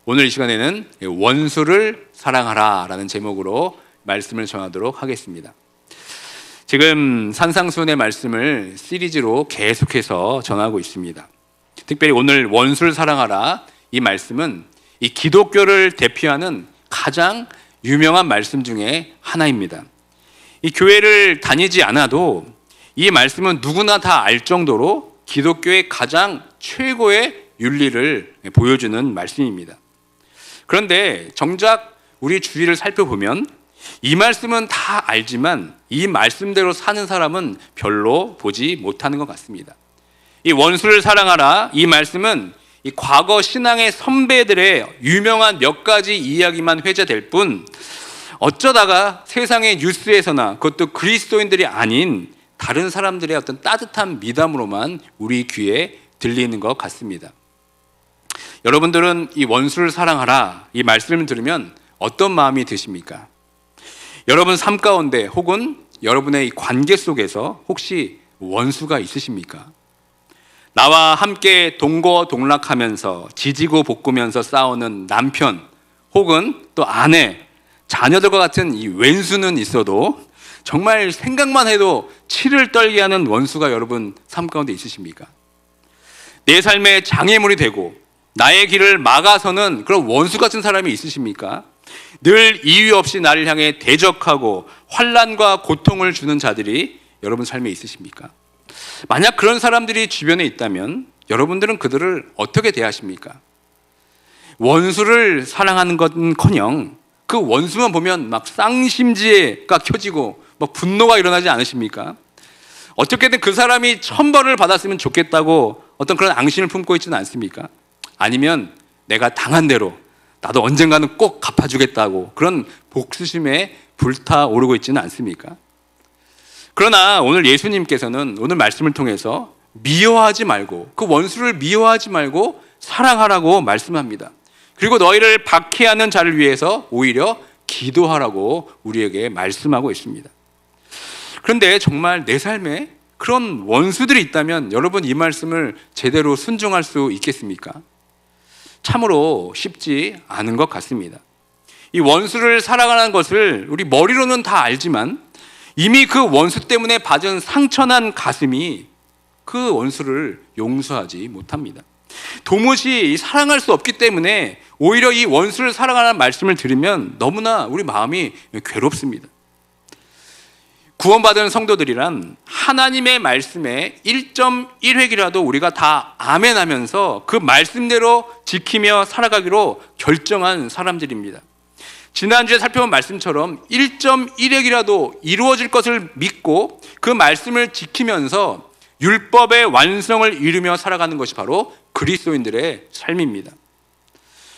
오늘 이 시간에는 원수를 사랑하라 라는 제목으로 말씀을 전하도록 하겠습니다. 지금 산상수훈의 말씀을 시리즈로 계속해서 전하고 있습니다. 특별히 오늘 원수를 사랑하라 이 말씀은 이 기독교를 대표하는 가장 유명한 말씀 중에 하나입니다. 이 교회를 다니지 않아도 이 말씀은 누구나 다 알 정도로 기독교의 가장 최고의 윤리를 보여주는 말씀입니다. 그런데 정작 우리 주위를 살펴보면 이 말씀은 다 알지만 이 말씀대로 사는 사람은 별로 보지 못하는 것 같습니다. 이 원수를 사랑하라 이 말씀은 이 과거 신앙의 선배들의 유명한 몇 가지 이야기만 회자될 뿐 어쩌다가 세상의 뉴스에서나 그것도 그리스도인들이 아닌 다른 사람들의 어떤 따뜻한 미담으로만 우리 귀에 들리는 것 같습니다. 여러분들은 이 원수를 사랑하라 이 말씀을 들으면 어떤 마음이 드십니까? 여러분 삶 가운데 혹은 여러분의 이 관계 속에서 혹시 원수가 있으십니까? 나와 함께 동거동락하면서 지지고 볶으면서 싸우는 남편 혹은 또 아내, 자녀들과 같은 이 왼수는 있어도 정말 생각만 해도 치를 떨게 하는 원수가 여러분 삶 가운데 있으십니까? 내 삶의 장애물이 되고 나의 길을 막아서는 그런 원수 같은 사람이 있으십니까? 늘 이유 없이 나를 향해 대적하고 환난과 고통을 주는 자들이 여러분 삶에 있으십니까? 만약 그런 사람들이 주변에 있다면 여러분들은 그들을 어떻게 대하십니까? 원수를 사랑하는 것은커녕 그 원수만 보면 막 쌍심지가 켜지고 막 분노가 일어나지 않으십니까? 어떻게든 그 사람이 천벌을 받았으면 좋겠다고 어떤 그런 앙심을 품고 있지는 않습니까? 아니면 내가 당한 대로 나도 언젠가는 꼭 갚아주겠다고 그런 복수심에 불타오르고 있지는 않습니까? 그러나 오늘 예수님께서는 오늘 말씀을 통해서 미워하지 말고 그 원수를 미워하지 말고 사랑하라고 말씀합니다. 그리고 너희를 박해하는 자를 위해서 오히려 기도하라고 우리에게 말씀하고 있습니다. 그런데 정말 내 삶에 그런 원수들이 있다면 여러분 이 말씀을 제대로 순종할 수 있겠습니까? 참으로 쉽지 않은 것 같습니다. 이 원수를 사랑하는 것을 우리 머리로는 다 알지만 이미 그 원수 때문에 받은 상처난 가슴이 그 원수를 용서하지 못합니다. 도무지 사랑할 수 없기 때문에 오히려 이 원수를 사랑하라는 말씀을 들으면 너무나 우리 마음이 괴롭습니다. 구원받은 성도들이란 하나님의 말씀에 1.1획이라도 우리가 다 아멘하면서 그 말씀대로 지키며 살아가기로 결정한 사람들입니다. 지난주에 살펴본 말씀처럼 1.1획이라도 이루어질 것을 믿고 그 말씀을 지키면서 율법의 완성을 이루며 살아가는 것이 바로 그리스도인들의 삶입니다.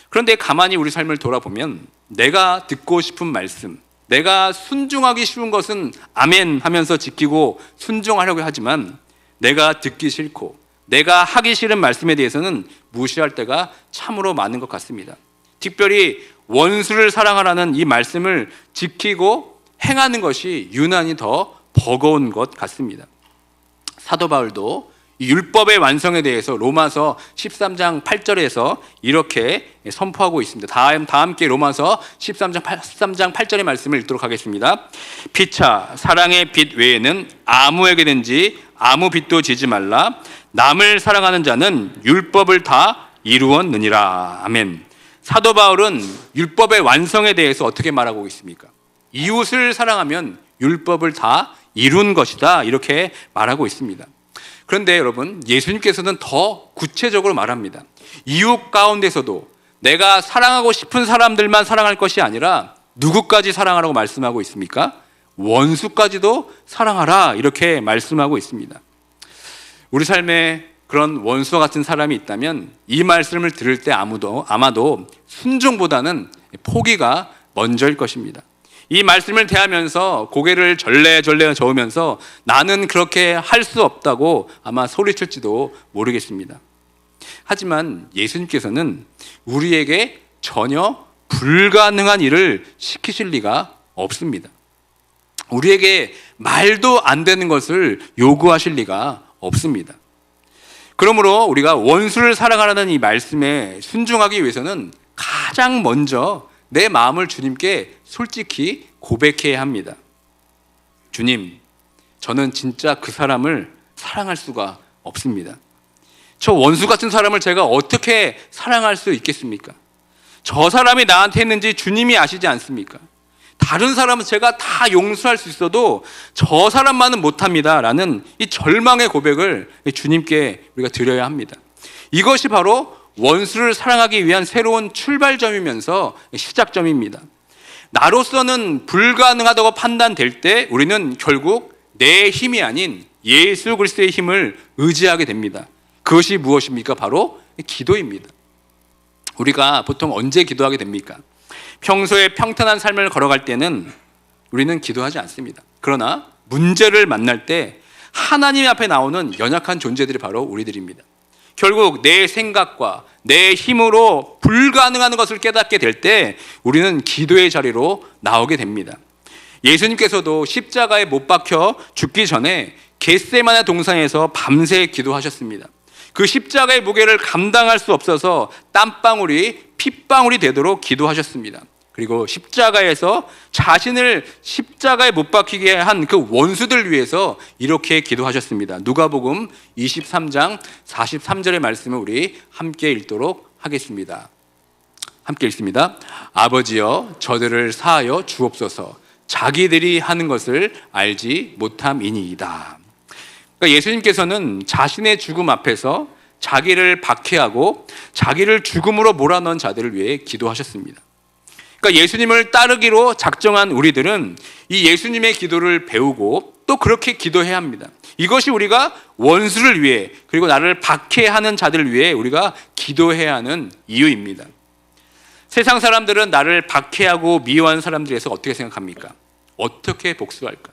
그런데 가만히 우리 삶을 돌아보면 내가 듣고 싶은 말씀, 내가 순종하기 쉬운 것은 아멘 하면서 지키고 순종하려고 하지만 내가 듣기 싫고 내가 하기 싫은 말씀에 대해서는 무시할 때가 참으로 많은 것 같습니다. 특별히 원수를 사랑하라는 이 말씀을 지키고 행하는 것이 유난히 더 버거운 것 같습니다. 사도 바울도 이 율법의 완성에 대해서 로마서 13장 8절에서 이렇게 선포하고 있습니다. 다 함께 로마서 13장 8절의 말씀을 읽도록 하겠습니다. 피차 사랑의 빚 외에는 아무에게든지 아무 빚도 지지 말라. 남을 사랑하는 자는 율법을 다 이루었느니라. 아멘. 사도 바울은 율법의 완성에 대해서 어떻게 말하고 있습니까? 이웃을 사랑하면 율법을 다 이룬 것이다 이렇게 말하고 있습니다. 그런데 여러분 예수님께서는 더 구체적으로 말합니다. 이웃 가운데서도 내가 사랑하고 싶은 사람들만 사랑할 것이 아니라 누구까지 사랑하라고 말씀하고 있습니까? 원수까지도 사랑하라 이렇게 말씀하고 있습니다. 우리 삶에 그런 원수와 같은 사람이 있다면 이 말씀을 들을 때 아마도 순종보다는 포기가 먼저일 것입니다. 이 말씀을 대하면서 고개를 절레절레 저으면서 나는 그렇게 할 수 없다고 아마 소리칠지도 모르겠습니다. 하지만 예수님께서는 우리에게 전혀 불가능한 일을 시키실 리가 없습니다. 우리에게 말도 안 되는 것을 요구하실 리가 없습니다. 그러므로 우리가 원수를 사랑하라는 이 말씀에 순종하기 위해서는 가장 먼저 내 마음을 주님께 솔직히 고백해야 합니다. 주님, 저는 진짜 그 사람을 사랑할 수가 없습니다. 저 원수 같은 사람을 제가 어떻게 사랑할 수 있겠습니까? 저 사람이 나한테 했는지 주님이 아시지 않습니까? 다른 사람은 제가 다 용서할 수 있어도 저 사람만은 못합니다 라는 이 절망의 고백을 주님께 우리가 드려야 합니다. 이것이 바로 원수를 사랑하기 위한 새로운 출발점이면서 시작점입니다. 나로서는 불가능하다고 판단될 때 우리는 결국 내 힘이 아닌 예수 그리스도의 힘을 의지하게 됩니다. 그것이 무엇입니까? 바로 기도입니다. 우리가 보통 언제 기도하게 됩니까? 평소에 평탄한 삶을 걸어갈 때는 우리는 기도하지 않습니다. 그러나 문제를 만날 때 하나님 앞에 나오는 연약한 존재들이 바로 우리들입니다. 결국 내 생각과 내 힘으로 불가능한 것을 깨닫게 될 때 우리는 기도의 자리로 나오게 됩니다. 예수님께서도 십자가에 못 박혀 죽기 전에 겟세마네 동산에서 밤새 기도하셨습니다. 그 십자가의 무게를 감당할 수 없어서 땀방울이 핏방울이 되도록 기도하셨습니다. 그리고 십자가에서 자신을 십자가에 못 박히게 한 그 원수들 위해서 이렇게 기도하셨습니다. 누가복음 23장 43절의 말씀을 우리 함께 읽도록 하겠습니다. 함께 읽습니다. 아버지여 저들을 사하여 주옵소서 자기들이 하는 것을 알지 못함이니이다. 그러니까 예수님께서는 자신의 죽음 앞에서 자기를 박해하고 자기를 죽음으로 몰아넣은 자들을 위해 기도하셨습니다. 그러니까 예수님을 따르기로 작정한 우리들은 이 예수님의 기도를 배우고 또 그렇게 기도해야 합니다. 이것이 우리가 원수를 위해 그리고 나를 박해하는 자들을 위해 우리가 기도해야 하는 이유입니다. 세상 사람들은 나를 박해하고 미워하는 사람들에서 어떻게 생각합니까? 어떻게 복수할까?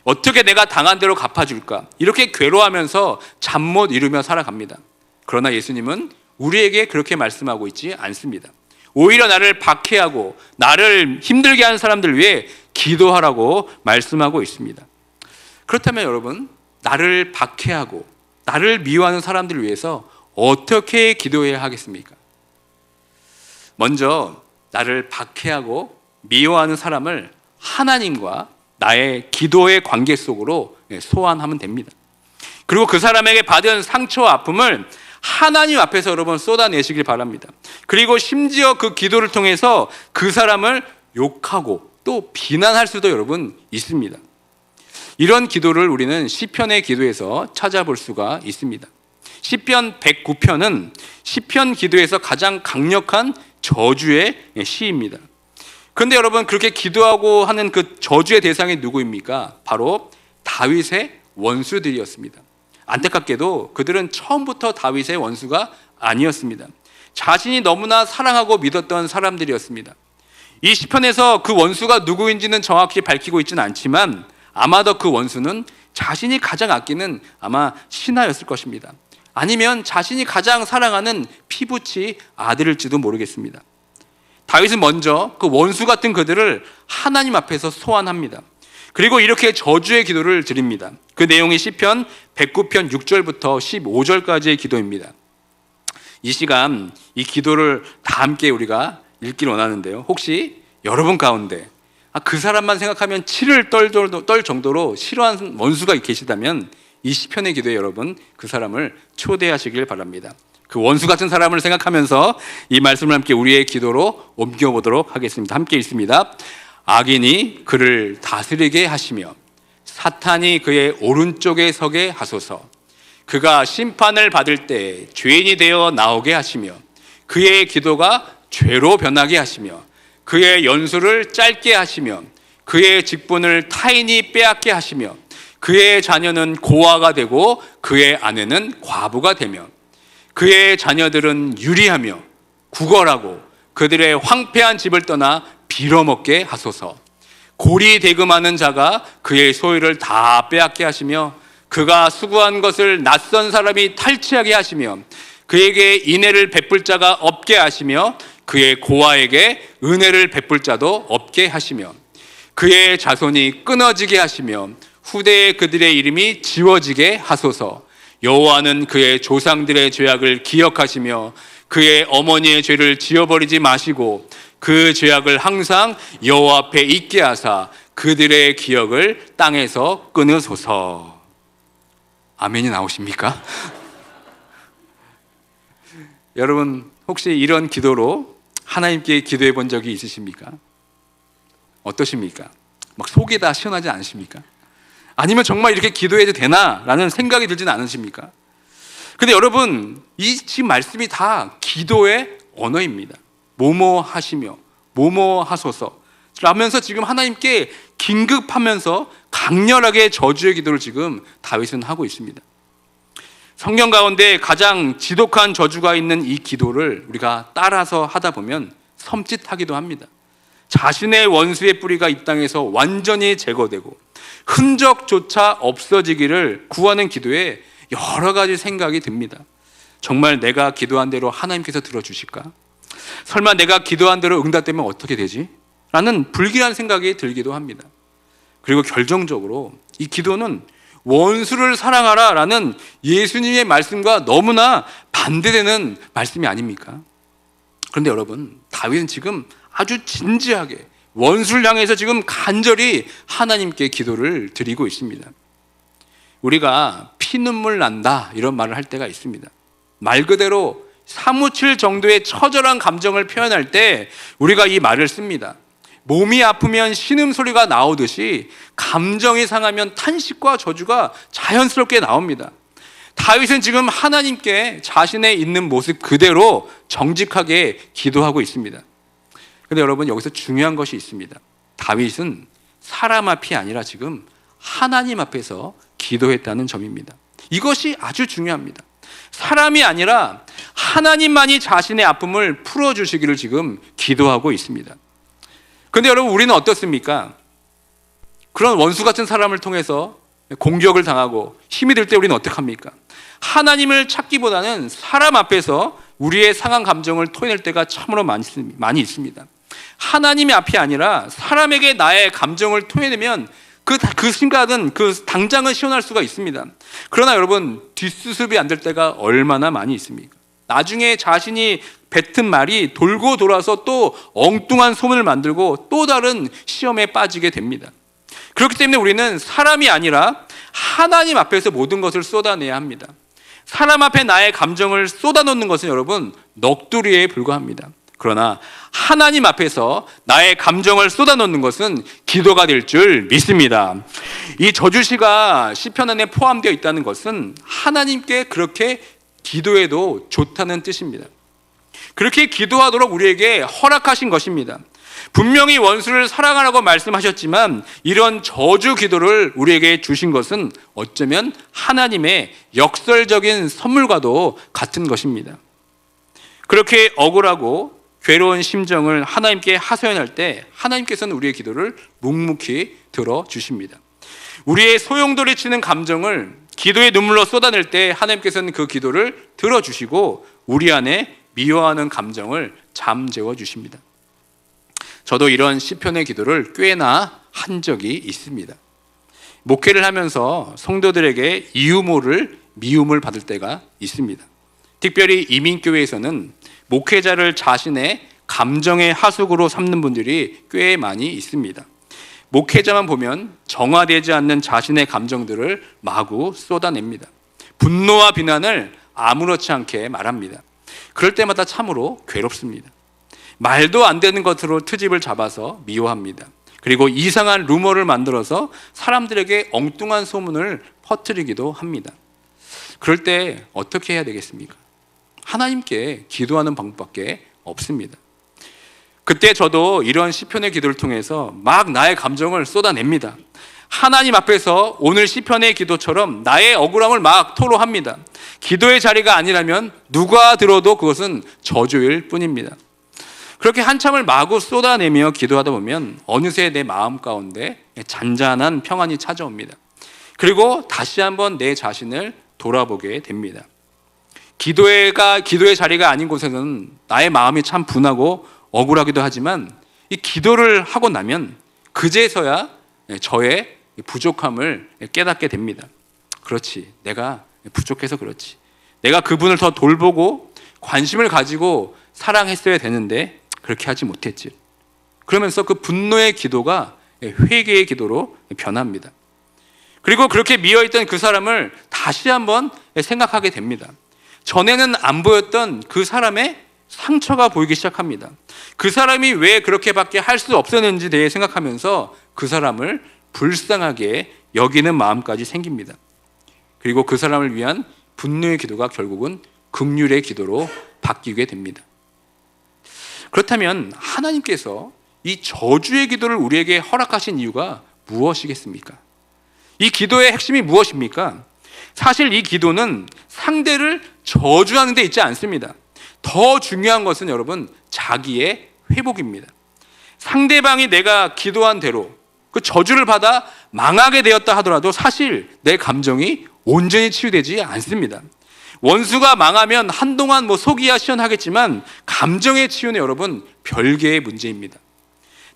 어떻게 내가 당한 대로 갚아줄까? 이렇게 괴로워하면서 잠 못 이루며 살아갑니다. 그러나 예수님은 우리에게 그렇게 말씀하고 있지 않습니다. 오히려 나를 박해하고 나를 힘들게 하는 사람들 위해 기도하라고 말씀하고 있습니다. 그렇다면 여러분, 나를 박해하고 나를 미워하는 사람들을 위해서 어떻게 기도해야 하겠습니까? 먼저 나를 박해하고 미워하는 사람을 하나님과 나의 기도의 관계 속으로 소환하면 됩니다. 그리고 그 사람에게 받은 상처와 아픔을 하나님 앞에서 여러분 쏟아내시길 바랍니다. 그리고 심지어 그 기도를 통해서 그 사람을 욕하고 또 비난할 수도 여러분 있습니다. 이런 기도를 우리는 시편의 기도에서 찾아볼 수가 있습니다. 시편 109편은 시편 기도에서 가장 강력한 저주의 시입니다. 그런데 여러분 그렇게 기도하고 하는 그 저주의 대상이 누구입니까? 바로 다윗의 원수들이었습니다. 안타깝게도 그들은 처음부터 다윗의 원수가 아니었습니다. 자신이 너무나 사랑하고 믿었던 사람들이었습니다. 이 시편에서 그 원수가 누구인지는 정확히 밝히고 있지는 않지만 아마도 그 원수는 자신이 가장 아끼는 아마 신하였을 것입니다. 아니면 자신이 가장 사랑하는 피부치 아들일지도 모르겠습니다. 다윗은 먼저 그 원수 같은 그들을 하나님 앞에서 소환합니다. 그리고 이렇게 저주의 기도를 드립니다. 그 내용이 시편 109편 6절부터 15절까지의 기도입니다. 이 시간 이 기도를 다 함께 우리가 읽기를 원하는데요. 혹시 여러분 가운데 그 사람만 생각하면 치를 떨 정도로 싫어하는 원수가 계시다면 이 시편의 기도에 여러분 그 사람을 초대하시길 바랍니다. 그 원수 같은 사람을 생각하면서 이 말씀을 함께 우리의 기도로 옮겨보도록 하겠습니다. 함께 읽습니다. 악인이 그를 다스리게 하시며 사탄이 그의 오른쪽에 서게 하소서. 그가 심판을 받을 때 죄인이 되어 나오게 하시며 그의 기도가 죄로 변하게 하시며 그의 연수를 짧게 하시며 그의 직분을 타인이 빼앗게 하시며 그의 자녀는 고아가 되고 그의 아내는 과부가 되며 그의 자녀들은 유리하며 구걸하고 그들의 황폐한 집을 떠나 빌어먹게 하소서. 고리 대금하는 자가 그의 소유를 다 빼앗게 하시며 그가 수고한 것을 낯선 사람이 탈취하게 하시며 그에게 인애를 베풀 자가 없게 하시며 그의 고아에게 은혜를 베풀 자도 없게 하시며 그의 자손이 끊어지게 하시며 후대에 그들의 이름이 지워지게 하소서. 여호와는 그의 조상들의 죄악을 기억하시며 그의 어머니의 죄를 지어버리지 마시고 그 죄악을 항상 여호와 앞에 있게 하사 그들의 기억을 땅에서 끊으소서. 아멘이 나오십니까? 여러분 혹시 이런 기도로 하나님께 기도해 본 적이 있으십니까? 어떠십니까? 막 속이 다 시원하지 않으십니까? 아니면 정말 이렇게 기도해도 되나? 라는 생각이 들지는 않으십니까? 근데 여러분 이 지금 말씀이 다 기도의 언어입니다. 뭐뭐 하시며 뭐뭐 하소서 라면서 지금 하나님께 긴급하면서 강렬하게 저주의 기도를 지금 다윗은 하고 있습니다. 성경 가운데 가장 지독한 저주가 있는 이 기도를 우리가 따라서 하다 보면 섬찟하기도 합니다. 자신의 원수의 뿌리가 이 땅에서 완전히 제거되고 흔적조차 없어지기를 구하는 기도에 여러 가지 생각이 듭니다. 정말 내가 기도한 대로 하나님께서 들어주실까? 설마 내가 기도한 대로 응답되면 어떻게 되지? 라는 불길한 생각이 들기도 합니다. 그리고 결정적으로 이 기도는 원수를 사랑하라 라는 예수님의 말씀과 너무나 반대되는 말씀이 아닙니까? 그런데 여러분 다윗은 지금 아주 진지하게 원수를 향해서 지금 간절히 하나님께 기도를 드리고 있습니다. 우리가 피눈물 난다 이런 말을 할 때가 있습니다. 말 그대로 사무칠 정도의 처절한 감정을 표현할 때 우리가 이 말을 씁니다. 몸이 아프면 신음소리가 나오듯이 감정이 상하면 탄식과 저주가 자연스럽게 나옵니다. 다윗은 지금 하나님께 자신의 있는 모습 그대로 정직하게 기도하고 있습니다. 그런데 여러분 여기서 중요한 것이 있습니다. 다윗은 사람 앞이 아니라 지금 하나님 앞에서 기도했다는 점입니다. 이것이 아주 중요합니다. 사람이 아니라 하나님만이 자신의 아픔을 풀어주시기를 지금 기도하고 있습니다. 그런데 여러분 우리는 어떻습니까? 그런 원수 같은 사람을 통해서 공격을 당하고 힘이 들 때 우리는 어떡합니까? 하나님을 찾기보다는 사람 앞에서 우리의 상한 감정을 토해낼 때가 참으로 많이 있습니다. 하나님의 앞이 아니라 사람에게 나의 감정을 토해내면 그 순간은 당장은 시원할 수가 있습니다. 그러나 여러분 뒷수습이 안 될 때가 얼마나 많이 있습니까? 나중에 자신이 뱉은 말이 돌고 돌아서 또 엉뚱한 소문을 만들고 또 다른 시험에 빠지게 됩니다. 그렇기 때문에 우리는 사람이 아니라 하나님 앞에서 모든 것을 쏟아내야 합니다. 사람 앞에 나의 감정을 쏟아놓는 것은 여러분 넋두리에 불과합니다. 그러나 하나님 앞에서 나의 감정을 쏟아놓는 것은 기도가 될 줄 믿습니다. 이 저주시가 시편 안에 포함되어 있다는 것은 하나님께 그렇게 기도해도 좋다는 뜻입니다. 그렇게 기도하도록 우리에게 허락하신 것입니다. 분명히 원수를 사랑하라고 말씀하셨지만 이런 저주 기도를 우리에게 주신 것은 어쩌면 하나님의 역설적인 선물과도 같은 것입니다. 그렇게 억울하고 괴로운 심정을 하나님께 하소연할 때 하나님께서는 우리의 기도를 묵묵히 들어주십니다. 우리의 소용돌이치는 감정을 기도의 눈물로 쏟아낼 때 하나님께서는 그 기도를 들어주시고 우리 안에 미워하는 감정을 잠재워 주십니다. 저도 이런 시편의 기도를 꽤나 한 적이 있습니다. 목회를 하면서 성도들에게 이유 모를 미움을 받을 때가 있습니다. 특별히 이민교회에서는 목회자를 자신의 감정의 하수구로 삼는 분들이 꽤 많이 있습니다. 목회자만 보면 정화되지 않는 자신의 감정들을 마구 쏟아냅니다. 분노와 비난을 아무렇지 않게 말합니다. 그럴 때마다 참으로 괴롭습니다. 말도 안 되는 것으로 트집을 잡아서 미워합니다. 그리고 이상한 루머를 만들어서 사람들에게 엉뚱한 소문을 퍼뜨리기도 합니다. 그럴 때 어떻게 해야 되겠습니까? 하나님께 기도하는 방법밖에 없습니다. 그때 저도 이런 시편의 기도를 통해서 막 나의 감정을 쏟아냅니다. 하나님 앞에서 오늘 시편의 기도처럼 나의 억울함을 막 토로합니다. 기도의 자리가 아니라면 누가 들어도 그것은 저주일 뿐입니다. 그렇게 한참을 마구 쏟아내며 기도하다 보면 어느새 내 마음 가운데 잔잔한 평안이 찾아옵니다. 그리고 다시 한번 내 자신을 돌아보게 됩니다. 기도의 자리가 아닌 곳에서는 나의 마음이 참 분하고 억울하기도 하지만 이 기도를 하고 나면 그제서야 저의 부족함을 깨닫게 됩니다. 그렇지, 내가 부족해서 그렇지. 내가 그분을 더 돌보고 관심을 가지고 사랑했어야 되는데 그렇게 하지 못했지. 그러면서 그 분노의 기도가 회개의 기도로 변합니다. 그리고 그렇게 미어있던 그 사람을 다시 한번 생각하게 됩니다. 전에는 안 보였던 그 사람의 상처가 보이기 시작합니다. 그 사람이 왜 그렇게밖에 할 수 없었는지 대해 생각하면서 그 사람을 불쌍하게 여기는 마음까지 생깁니다. 그리고 그 사람을 위한 분노의 기도가 결국은 긍휼의 기도로 바뀌게 됩니다. 그렇다면 하나님께서 이 저주의 기도를 우리에게 허락하신 이유가 무엇이겠습니까? 이 기도의 핵심이 무엇입니까? 사실 이 기도는 상대를 저주하는 데 있지 않습니다. 더 중요한 것은 여러분, 자기의 회복입니다. 상대방이 내가 기도한 대로 그 저주를 받아 망하게 되었다 하더라도 사실 내 감정이 온전히 치유되지 않습니다. 원수가 망하면 한동안 속이야 시원하겠지만 감정의 치유는 여러분 별개의 문제입니다.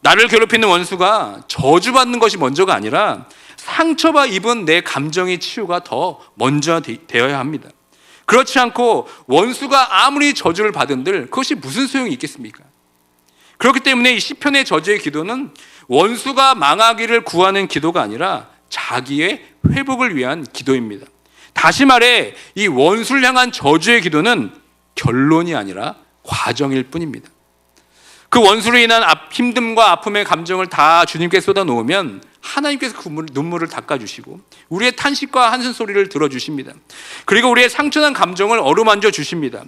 나를 괴롭히는 원수가 저주받는 것이 먼저가 아니라 상처가 입은 내 감정의 치유가 더 먼저 되어야 합니다. 그렇지 않고 원수가 아무리 저주를 받은들 그것이 무슨 소용이 있겠습니까? 그렇기 때문에 이 시편의 저주의 기도는 원수가 망하기를 구하는 기도가 아니라 자기의 회복을 위한 기도입니다. 다시 말해 이 원수를 향한 저주의 기도는 결론이 아니라 과정일 뿐입니다. 그 원수로 인한 힘듦과 아픔의 감정을 다 주님께 쏟아놓으면 하나님께서 그 눈물을 닦아주시고 우리의 탄식과 한숨소리를 들어주십니다. 그리고 우리의 상처난 감정을 어루만져 주십니다.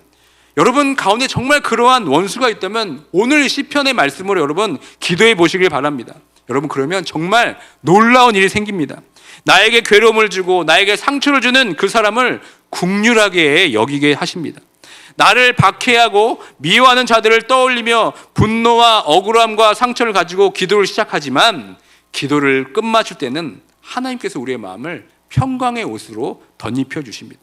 여러분 가운데 정말 그러한 원수가 있다면 오늘 시편의 말씀으로 여러분 기도해 보시길 바랍니다. 여러분 그러면 정말 놀라운 일이 생깁니다. 나에게 괴로움을 주고 나에게 상처를 주는 그 사람을 긍휼하게 여기게 하십니다. 나를 박해하고 미워하는 자들을 떠올리며 분노와 억울함과 상처를 가지고 기도를 시작하지만 기도를 끝마칠 때는 하나님께서 우리의 마음을 평강의 옷으로 덧입혀 주십니다.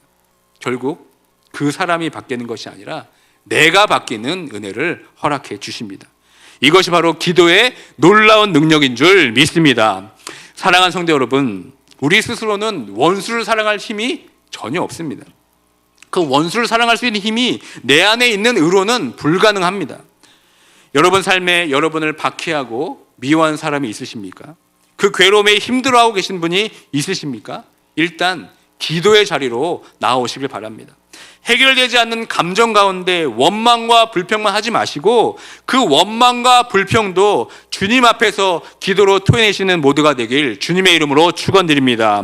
결국 그 사람이 바뀌는 것이 아니라 내가 바뀌는 은혜를 허락해 주십니다. 이것이 바로 기도의 놀라운 능력인 줄 믿습니다. 사랑하는 성도 여러분, 우리 스스로는 원수를 사랑할 힘이 전혀 없습니다. 그 원수를 사랑할 수 있는 힘이 내 안에 있는 의로는 불가능합니다. 여러분 삶에 여러분을 박해하고 미워하는 사람이 있으십니까? 그 괴로움에 힘들어하고 계신 분이 있으십니까? 일단 기도의 자리로 나아오시길 바랍니다. 해결되지 않는 감정 가운데 원망과 불평만 하지 마시고 그 원망과 불평도 주님 앞에서 기도로 토해내시는 모두가 되길 주님의 이름으로 축원드립니다.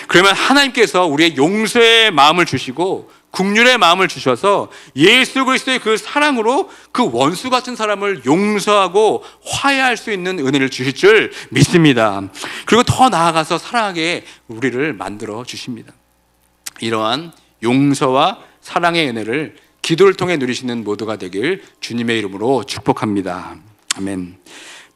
그러면 하나님께서 우리의 용서의 마음을 주시고 긍휼의 마음을 주셔서 예수 그리스도의 그 사랑으로 그 원수 같은 사람을 용서하고 화해할 수 있는 은혜를 주실 줄 믿습니다. 그리고 더 나아가서 사랑하게 우리를 만들어 주십니다. 이러한 용서와 사랑의 은혜를 기도를 통해 누리시는 모두가 되길 주님의 이름으로 축복합니다. 아멘.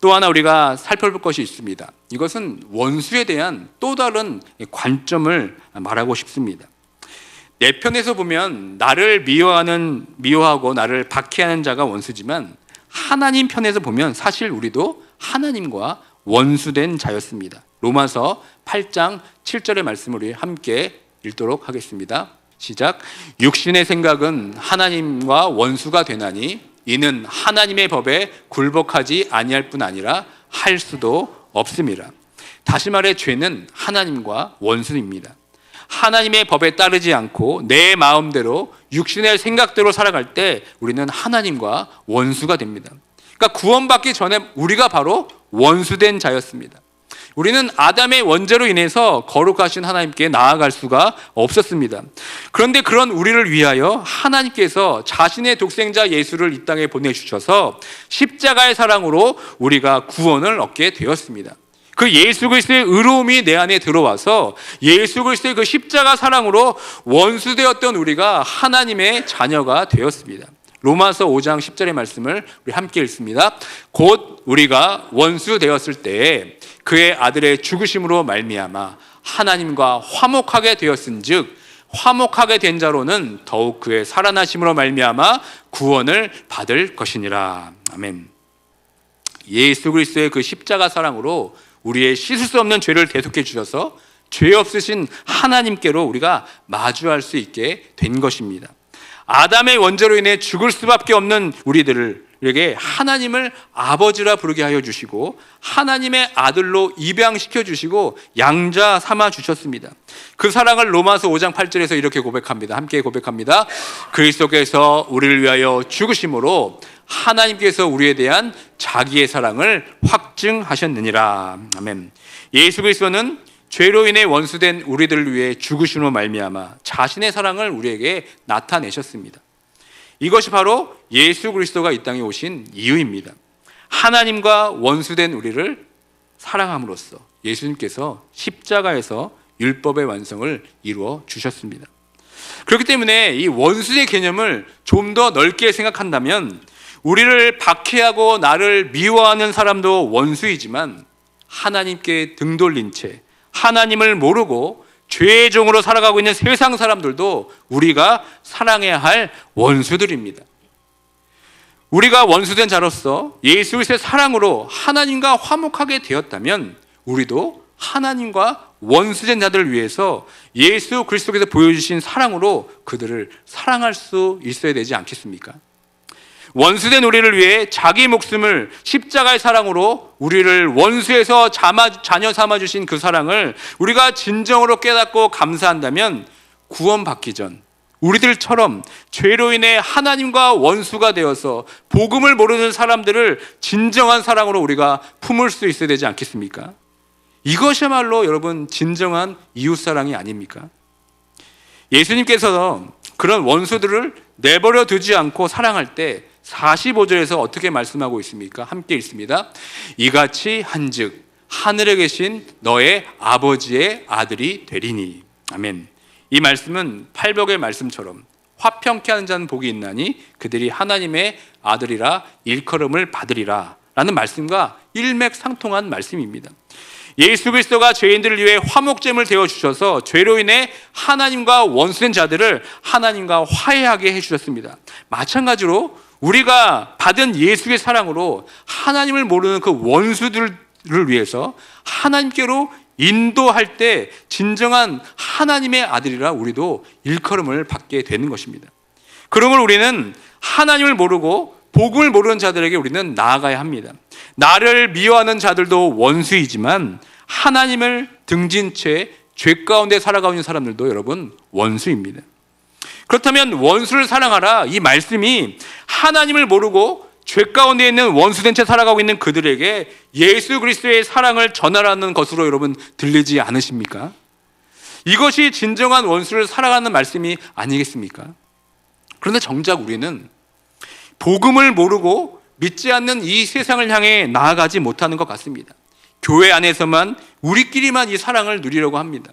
또 하나 우리가 살펴볼 것이 있습니다. 이것은 원수에 대한 또 다른 관점을 말하고 싶습니다. 내 편에서 보면 나를 미워하고 나를 박해하는 자가 원수지만 하나님 편에서 보면 사실 우리도 하나님과 원수된 자였습니다. 로마서 8장 7절의 말씀을 우리 함께 읽도록 하겠습니다. 시작. 육신의 생각은 하나님과 원수가 되나니 이는 하나님의 법에 굴복하지 아니할 뿐 아니라 할 수도 없음이라. 다시 말해 죄는 하나님과 원수입니다. 하나님의 법에 따르지 않고 내 마음대로 육신의 생각대로 살아갈 때 우리는 하나님과 원수가 됩니다. 그러니까 구원받기 전에 우리가 바로 원수된 자였습니다. 우리는 아담의 원죄로 인해서 거룩하신 하나님께 나아갈 수가 없었습니다. 그런데 그런 우리를 위하여 하나님께서 자신의 독생자 예수를 이 땅에 보내주셔서 십자가의 사랑으로 우리가 구원을 얻게 되었습니다. 그 예수 그리스도의 의로움이 내 안에 들어와서 예수 그리스도의 그 십자가 사랑으로 원수되었던 우리가 하나님의 자녀가 되었습니다. 로마서 5장 10절의 말씀을 우리 함께 읽습니다. 곧 우리가 원수 되었을 때에 그의 아들의 죽으심으로 말미암아 하나님과 화목하게 되었은즉 화목하게 된 자로는 더욱 그의 살아나심으로 말미암아 구원을 받을 것이니라. 아멘. 예수 그리스도의 그 십자가 사랑으로 우리의 씻을 수 없는 죄를 대속해 주셔서 죄 없으신 하나님께로 우리가 마주할 수 있게 된 것입니다. 아담의 원죄로 인해 죽을 수밖에 없는 우리들에게 하나님을 아버지라 부르게 하여 주시고 하나님의 아들로 입양시켜 주시고 양자 삼아 주셨습니다. 그 사랑을 로마서 5장 8절에서 이렇게 고백합니다. 함께 고백합니다. 그리스도께서 우리를 위하여 죽으심으로 하나님께서 우리에 대한 자기의 사랑을 확증하셨느니라. 아멘. 예수 그리스도는 죄로 인해 원수된 우리들을 위해 죽으심으로 말미암아 자신의 사랑을 우리에게 나타내셨습니다. 이것이 바로 예수 그리스도가 이 땅에 오신 이유입니다. 하나님과 원수된 우리를 사랑함으로써 예수님께서 십자가에서 율법의 완성을 이루어 주셨습니다. 그렇기 때문에 이 원수의 개념을 좀 더 넓게 생각한다면 우리를 박해하고 나를 미워하는 사람도 원수이지만 하나님께 등 돌린 채 하나님을 모르고 죄의 종으로 살아가고 있는 세상 사람들도 우리가 사랑해야 할 원수들입니다. 우리가 원수된 자로서 예수 그리스도의 사랑으로 하나님과 화목하게 되었다면 우리도 하나님과 원수된 자들을 위해서 예수 그리스도께서 보여주신 사랑으로 그들을 사랑할 수 있어야 되지 않겠습니까? 원수된 우리를 위해 자기 목숨을 십자가의 사랑으로 우리를 원수에서 자녀 삼아주신 그 사랑을 우리가 진정으로 깨닫고 감사한다면 구원받기 전 우리들처럼 죄로 인해 하나님과 원수가 되어서 복음을 모르는 사람들을 진정한 사랑으로 우리가 품을 수 있어야 되지 않겠습니까? 이것이야말로 여러분 진정한 이웃사랑이 아닙니까? 예수님께서 그런 원수들을 내버려 두지 않고 사랑할 때 45절에서 어떻게 말씀하고 있습니까? 함께 읽습니다. 이같이 한즉 하늘에 계신 너의 아버지의 아들이 되리니. 아멘. 이 말씀은 팔복의 말씀처럼 화평케 하는 자는 복이 있나니 그들이 하나님의 아들이라 일컬음을 받으리라 라는 말씀과 일맥상통한 말씀입니다. 예수 그리스도가 죄인들을 위해 화목제물 되어주셔서 죄로 인해 하나님과 원수된 자들을 하나님과 화해하게 해주셨습니다. 마찬가지로 우리가 받은 예수의 사랑으로 하나님을 모르는 그 원수들을 위해서 하나님께로 인도할 때 진정한 하나님의 아들이라 우리도 일컬음을 받게 되는 것입니다. 그런 걸 우리는 하나님을 모르고 복음을 모르는 자들에게 우리는 나아가야 합니다. 나를 미워하는 자들도 원수이지만 하나님을 등진 채 죄 가운데 살아가고 있는 사람들도 여러분 원수입니다. 그렇다면 원수를 사랑하라 이 말씀이 하나님을 모르고 죄 가운데 있는 원수된 채 살아가고 있는 그들에게 예수 그리스도의 사랑을 전하라는 것으로 여러분 들리지 않으십니까? 이것이 진정한 원수를 사랑하는 말씀이 아니겠습니까? 그런데 정작 우리는 복음을 모르고 믿지 않는 이 세상을 향해 나아가지 못하는 것 같습니다. 교회 안에서만 우리끼리만 이 사랑을 누리려고 합니다.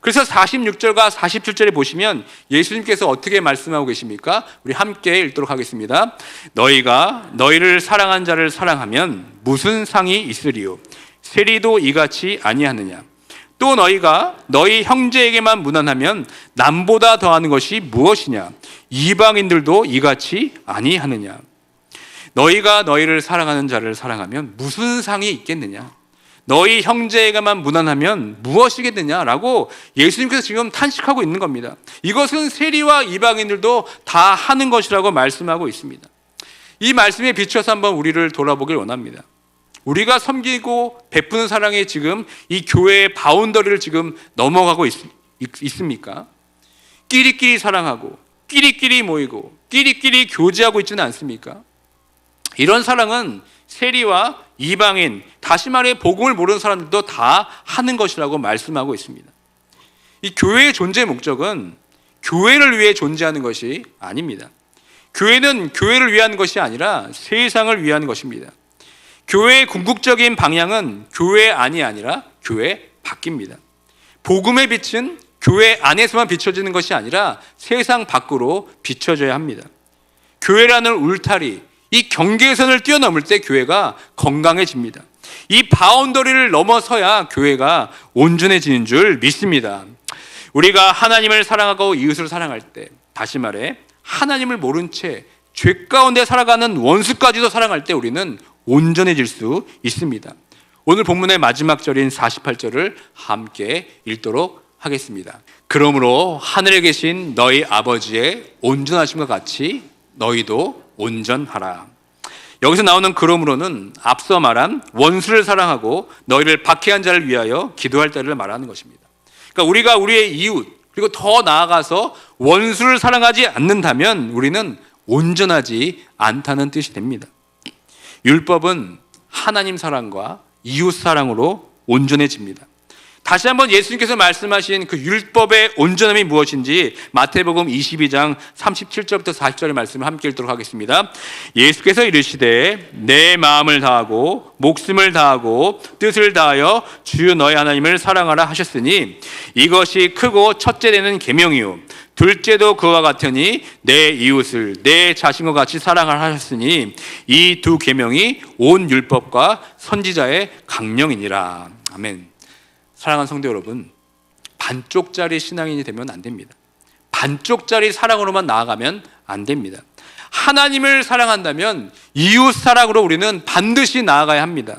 그래서 46절과 47절에 보시면 예수님께서 어떻게 말씀하고 계십니까? 우리 함께 읽도록 하겠습니다. 너희가 너희를 사랑한 자를 사랑하면 무슨 상이 있으리요? 세리도 이같이 아니하느냐? 또 너희가 너희 형제에게만 무난하면 남보다 더하는 것이 무엇이냐? 이방인들도 이같이 아니하느냐? 너희가 너희를 사랑하는 자를 사랑하면 무슨 상이 있겠느냐? 너희 형제에게만 무난하면 무엇이겠느냐라고 예수님께서 지금 탄식하고 있는 겁니다. 이것은 세리와 이방인들도 다 하는 것이라고 말씀하고 있습니다. 이 말씀에 비추어서 한번 우리를 돌아보길 원합니다. 우리가 섬기고 베푸는 사랑에 지금 이 교회의 바운더리를 지금 넘어가고 있습니까? 끼리끼리 사랑하고 끼리끼리 모이고 끼리끼리 교제하고 있지는 않습니까? 이런 사랑은 세리와 이방인, 다시 말해 복음을 모르는 사람들도 다 하는 것이라고 말씀하고 있습니다. 이 교회의 존재 목적은 교회를 위해 존재하는 것이 아닙니다. 교회는 교회를 위한 것이 아니라 세상을 위한 것입니다. 교회의 궁극적인 방향은 교회 안이 아니라 교회 밖입니다. 복음의 빛은 교회 안에서만 비춰지는 것이 아니라 세상 밖으로 비춰져야 합니다. 교회라는 울타리, 이 경계선을 뛰어넘을 때 교회가 건강해집니다. 이 바운더리를 넘어서야 교회가 온전해지는 줄 믿습니다. 우리가 하나님을 사랑하고 이웃을 사랑할 때, 다시 말해 하나님을 모른 채 죄 가운데 살아가는 원수까지도 사랑할 때 우리는 온전해질 수 있습니다. 오늘 본문의 마지막 절인 48절을 함께 읽도록 하겠습니다. 그러므로 하늘에 계신 너희 아버지의 온전하심과 같이 너희도 온전하라. 여기서 나오는 그러므로는 앞서 말한 원수를 사랑하고 너희를 박해한 자를 위하여 기도할 때를 말하는 것입니다. 그러니까 우리가 우리의 이웃, 그리고 더 나아가서 원수를 사랑하지 않는다면 우리는 온전하지 않다는 뜻이 됩니다. 율법은 하나님 사랑과 이웃 사랑으로 온전해집니다. 다시 한번 예수님께서 말씀하신 그 율법의 온전함이 무엇인지 마태복음 22장 37절부터 40절의 말씀을 함께 읽도록 하겠습니다. 예수께서 이르시되 내 마음을 다하고 목숨을 다하고 뜻을 다하여 주 너희 하나님을 사랑하라 하셨으니 이것이 크고 첫째 되는 계명이요 둘째도 그와 같으니 내 이웃을 내 자신과 같이 사랑하라 하셨으니 이 두 계명이 온 율법과 선지자의 강령이니라. 아멘. 사랑하는 성도 여러분, 반쪽짜리 신앙인이 되면 안 됩니다. 반쪽짜리 사랑으로만 나아가면 안 됩니다. 하나님을 사랑한다면 이웃 사랑으로 우리는 반드시 나아가야 합니다.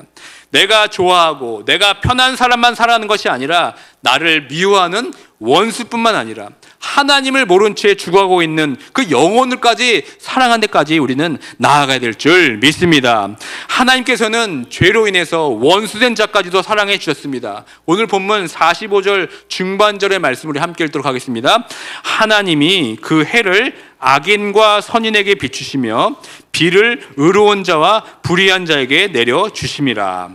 내가 좋아하고 내가 편한 사람만 사랑하는 것이 아니라 나를 미워하는 원수뿐만 아니라 하나님을 모른 채 죽어가고 있는 그 영혼을까지 사랑하는 데까지 우리는 나아가야 될 줄 믿습니다. 하나님께서는 죄로 인해서 원수된 자까지도 사랑해 주셨습니다. 오늘 본문 45절 중반절의 말씀을 우리 함께 읽도록 하겠습니다. 하나님이 그 해를 악인과 선인에게 비추시며 비를 의로운 자와 불의한 자에게 내려 주심이라.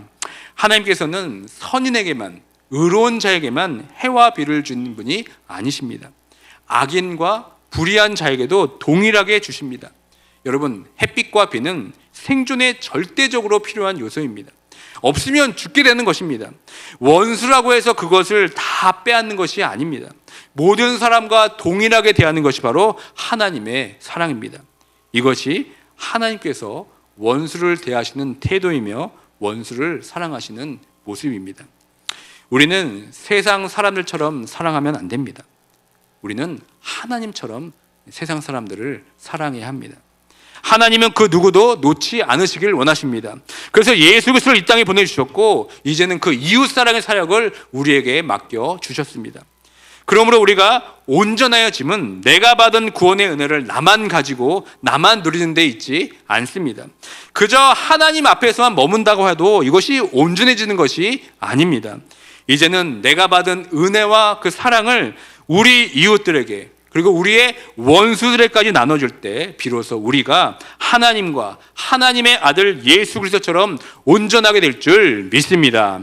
하나님께서는 선인에게만, 의로운 자에게만 해와 비를 주는 분이 아니십니다. 악인과 불의한 자에게도 동일하게 주십니다. 여러분, 햇빛과 비는 생존에 절대적으로 필요한 요소입니다. 없으면 죽게 되는 것입니다. 원수라고 해서 그것을 다 빼앗는 것이 아닙니다. 모든 사람과 동일하게 대하는 것이 바로 하나님의 사랑입니다. 이것이 하나님께서 원수를 대하시는 태도이며 원수를 사랑하시는 모습입니다. 우리는 세상 사람들처럼 사랑하면 안 됩니다. 우리는 하나님처럼 세상 사람들을 사랑해야 합니다. 하나님은 그 누구도 놓지 않으시길 원하십니다. 그래서 예수 그리스도를 이 땅에 보내주셨고 이제는 그 이웃사랑의 사역을 우리에게 맡겨주셨습니다. 그러므로 우리가 온전하여짐은 내가 받은 구원의 은혜를 나만 가지고 나만 누리는 데 있지 않습니다. 그저 하나님 앞에서만 머문다고 해도 이것이 온전해지는 것이 아닙니다. 이제는 내가 받은 은혜와 그 사랑을 우리 이웃들에게 그리고 우리의 원수들에게까지 나눠줄 때 비로소 우리가 하나님과 하나님의 아들 예수 그리스도처럼 온전하게 될 줄 믿습니다.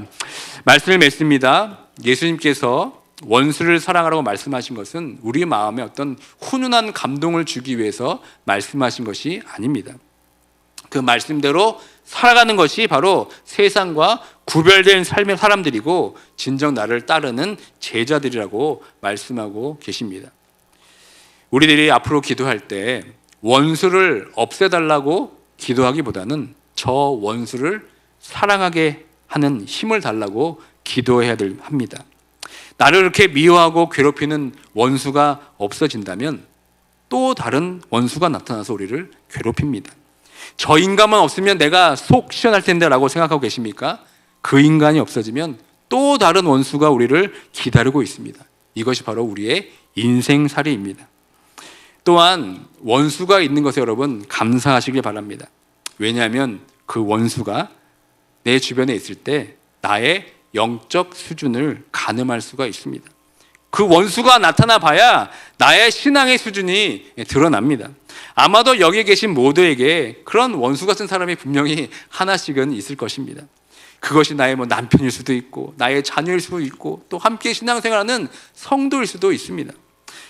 말씀을 맺습니다. 예수님께서 원수를 사랑하라고 말씀하신 것은 우리 마음에 어떤 훈훈한 감동을 주기 위해서 말씀하신 것이 아닙니다. 그 말씀대로 살아가는 것이 바로 세상과 구별된 삶의 사람들이고 진정 나를 따르는 제자들이라고 말씀하고 계십니다. 우리들이 앞으로 기도할 때 원수를 없애달라고 기도하기보다는 저 원수를 사랑하게 하는 힘을 달라고 기도해야 합니다. 나를 이렇게 미워하고 괴롭히는 원수가 없어진다면 또 다른 원수가 나타나서 우리를 괴롭힙니다. 저 인간만 없으면 내가 속 시원할 텐데 라고 생각하고 계십니까? 그 인간이 없어지면 또 다른 원수가 우리를 기다리고 있습니다. 이것이 바로 우리의 인생살이입니다. 또한 원수가 있는 것에 여러분 감사하시길 바랍니다. 왜냐하면 그 원수가 내 주변에 있을 때 나의 영적 수준을 가늠할 수가 있습니다. 그 원수가 나타나 봐야 나의 신앙의 수준이 드러납니다. 아마도 여기 계신 모두에게 그런 원수 같은 사람이 분명히 하나씩은 있을 것입니다. 그것이 나의 남편일 수도 있고 나의 자녀일 수도 있고 또 함께 신앙생활하는 성도일 수도 있습니다.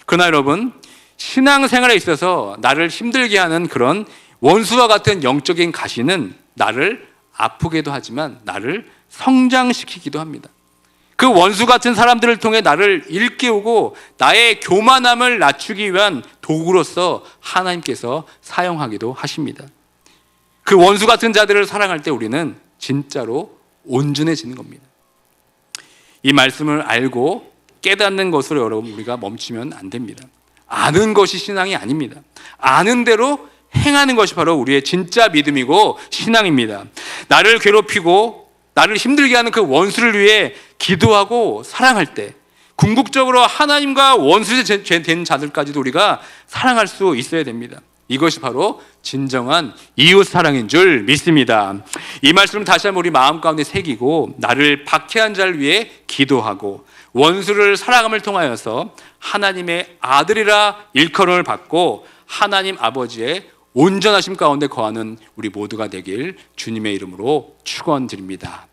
그러나 여러분, 신앙생활에 있어서 나를 힘들게 하는 그런 원수와 같은 영적인 가시는 나를 아프게도 하지만 나를 성장시키기도 합니다. 그 원수 같은 사람들을 통해 나를 일깨우고 나의 교만함을 낮추기 위한 도구로서 하나님께서 사용하기도 하십니다. 그 원수 같은 자들을 사랑할 때 우리는 진짜로 온전해지는 겁니다. 이 말씀을 알고 깨닫는 것으로 여러분 우리가 멈추면 안 됩니다. 아는 것이 신앙이 아닙니다. 아는 대로 행하는 것이 바로 우리의 진짜 믿음이고 신앙입니다. 나를 괴롭히고 나를 힘들게 하는 그 원수를 위해 기도하고 사랑할 때 궁극적으로 하나님과 원수가 된 자들까지도 우리가 사랑할 수 있어야 됩니다. 이것이 바로 진정한 이웃 사랑인 줄 믿습니다. 이 말씀을 다시 한번 우리 마음 가운데 새기고 나를 박해한 자를 위해 기도하고 원수를 사랑함을 통하여서 하나님의 아들이라 일컬음을 받고 하나님 아버지의 온전하심 가운데 거하는 우리 모두가 되길 주님의 이름으로 축원드립니다.